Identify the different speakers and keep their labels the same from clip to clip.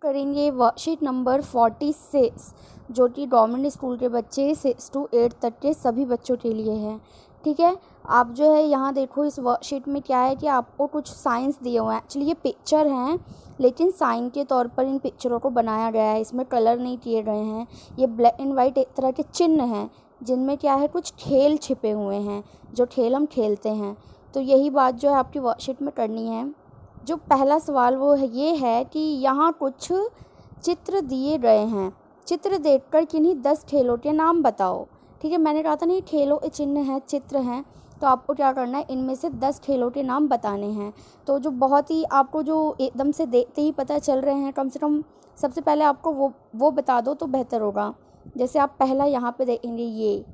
Speaker 1: करेंगे worksheet number 46 जो कि गवर्नमेंट स्कूल के बच्चे 6 to 8 तक के सभी बच्चों के लिए है। ठीक है, आप जो है यहाँ देखो इस वर्कशीट में क्या है कि आपको कुछ साइंस दिए हुए हैं। एक्चुअली ये पिक्चर हैं लेकिन साइन के तौर पर इन पिक्चरों को बनाया गया है, इसमें कलर नहीं किए गए हैं। ये ब्लैक एंड वाइट एक तरह के चिन्ह हैं जिनमें क्या है कुछ खेल छिपे हुए हैं, जो खेल हम खेलते हैं। तो यही बात जो है आपकी वर्कशीट में करनी है। जो पहला सवाल वो है ये है कि यहाँ कुछ चित्र दिए गए हैं, चित्र देखकर किन्हीं 10 खेलों के नाम बताओ। ठीक है, मैंने कहा था नहीं खेलों के चिन्ह हैं, चित्र हैं, तो आपको क्या करना है इनमें से 10 खेलों के नाम बताने हैं। तो जो बहुत ही आपको जो एकदम से देखते ही पता चल रहे हैं, कम से कम सबसे पहले आपको वो बता दो तो बेहतर होगा। जैसे आप पहला यहाँ पे देखेंगे ये,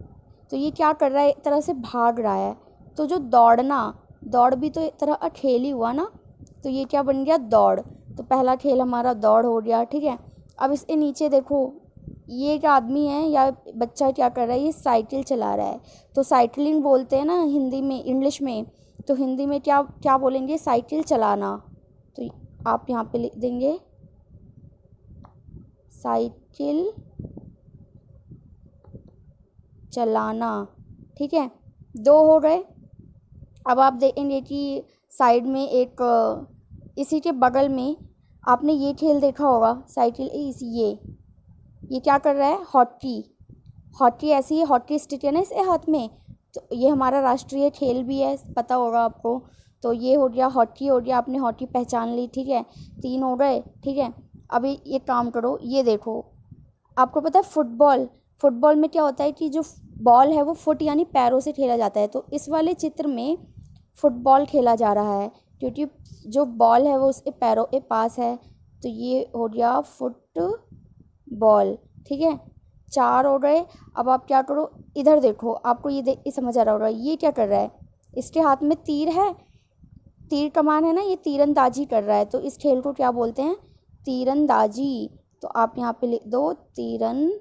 Speaker 1: तो ये क्या कर रहा है, एक तरह से भाग रहा है। तो जो दौड़ भी तो एक तरह का खेल ही हुआ ना, तो ये क्या बन गया, दौड़। तो पहला खेल हमारा दौड़ हो गया। ठीक है, अब इसके नीचे देखो ये एक आदमी है या बच्चा क्या कर रहा है, ये साइकिल चला रहा है। तो साइकिलिंग बोलते हैं ना हिंदी में, इंग्लिश में, तो हिंदी में क्या क्या बोलेंगे, साइकिल चलाना। तो आप यहाँ पे लिख देंगे साइकिल चलाना। ठीक है, 2 हो गए। अब आप देखेंगे कि साइड में एक इसी के बगल में आपने ये खेल देखा होगा, साइकिल ये क्या कर रहा है, हॉकी ऐसी है, हॉकी स्टिक है ना इसके हाथ में, तो ये हमारा राष्ट्रीय खेल भी है, पता होगा आपको। तो ये हो गया हॉकी, हो गया, आपने हॉकी पहचान ली। ठीक है, 3 हो गए। ठीक है, अभी ये काम करो, ये देखो आपको पता है फुटबॉल में क्या होता है कि जो बॉल है वो फुट यानी पैरों से खेला जाता है। तो इस वाले चित्र में फुटबॉल खेला जा रहा है क्योंकि जो बॉल है वो उसके पैरों के पास है। तो ये हो गया फुटबॉल। ठीक है, 4 हो गए। अब आप क्या करो, इधर देखो, आपको ये देख के समझ आ रहा होगा ये क्या कर रहा है, इसके हाथ में तीर है, तीर कमान है ना, ये तीरंदाजी कर रहा है। तो इस खेल को क्या बोलते हैं, तीरंदाजी। तो आप यहाँ पे लिख दो तीरंदाजी।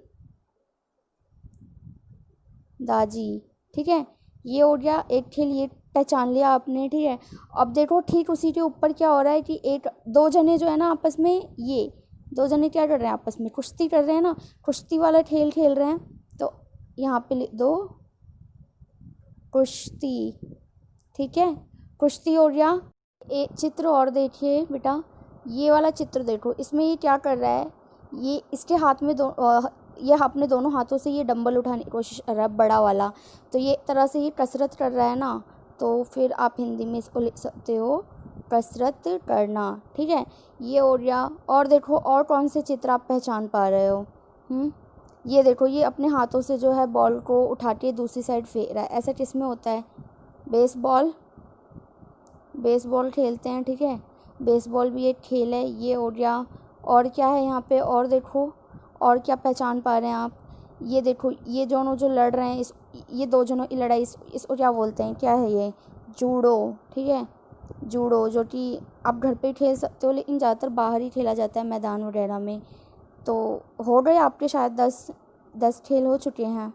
Speaker 1: ठीक है, ये हो गया एक खेल, ये पहचान लिया आपने। ठीक है, अब देखो ठीक उसी के ऊपर क्या हो रहा है कि दो जने जो है ना आपस में, ये 2 जने क्या कर रहे हैं, आपस में कुश्ती कर रहे हैं ना, कुश्ती वाला खेल खेल रहे हैं। तो यहाँ पे लिख दो कुश्ती। ठीक है, कुश्ती हो गया। एक चित्र और देखिए बेटा, ये वाला चित्र देखो, इसमें ये क्या कर रहा है, ये इसके हाथ में ये अपने दोनों हाथों से ये डंबल उठाने की कोशिश कर रहा है, बड़ा वाला। तो ये तरह से ये कसरत कर रहा है ना, तो फिर आप हिंदी में इसको लिख सकते हो कसरत करना। ठीक है, ये हो गया। और देखो और कौन से चित्र आप पहचान पा रहे हो, ये देखो, ये अपने हाथों से जो है बॉल को उठा के दूसरी साइड फेंक रहा है। ऐसा किस में होता है, बेसबॉल खेलते हैं। ठीक है, बेसबॉल भी एक खेल है, ये हो गया। और क्या है यहाँ पे, और देखो और क्या पहचान पा रहे हैं आप, ये देखो ये दोनों जो लड़ रहे हैं, ये 2 जनों की लड़ाई, इसको क्या बोलते हैं, क्या है ये, जूडो। ठीक है, जूडो जो कि आप घर पे खेल सकते हो लेकिन ज़्यादातर बाहर ही खेला जाता है मैदान वगैरह में। तो हो गए आपके शायद 10 खेल हो चुके हैं।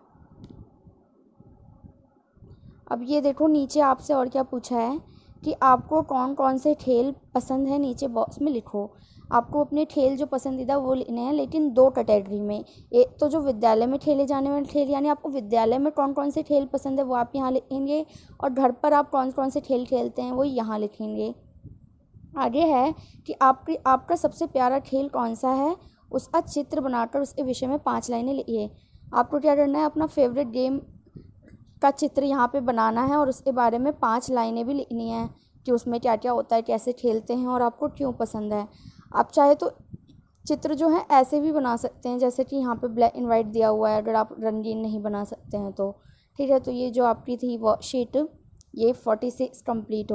Speaker 1: अब ये देखो नीचे आपसे और क्या पूछा है कि आपको कौन कौन से खेल पसंद है, नीचे बॉक्स में लिखो। आपको अपने खेल जो पसंदीदा वो लिखने हैं, लेकिन 2 कैटेगरी में। एक तो जो विद्यालय में खेले जाने वाले खेल, यानी आपको विद्यालय में कौन कौन से खेल पसंद है वो आप यहाँ लिखेंगे, और घर पर आप कौन कौन से खेल खेलते हैं वो यहाँ लिखेंगे। आगे है कि आपका सबसे प्यारा खेल कौन सा है, उसका चित्र बनाकर उसके विषय में 5 लाइनें लिखिए। आपको क्या करना है, अपना फेवरेट गेम का चित्र यहाँ पे बनाना है और उसके बारे में 5 लाइनें भी लिखनी है कि उसमें क्या क्या होता है, कैसे खेलते हैं और आपको क्यों पसंद है। आप चाहे तो चित्र जो है ऐसे भी बना सकते हैं, जैसे कि यहाँ पे ब्लैक एंड वाइट दिया हुआ है, अगर आप रंगीन नहीं बना सकते हैं तो। ठीक है, तो ये जो आपकी थी वर्कशीट ये 46 कंप्लीट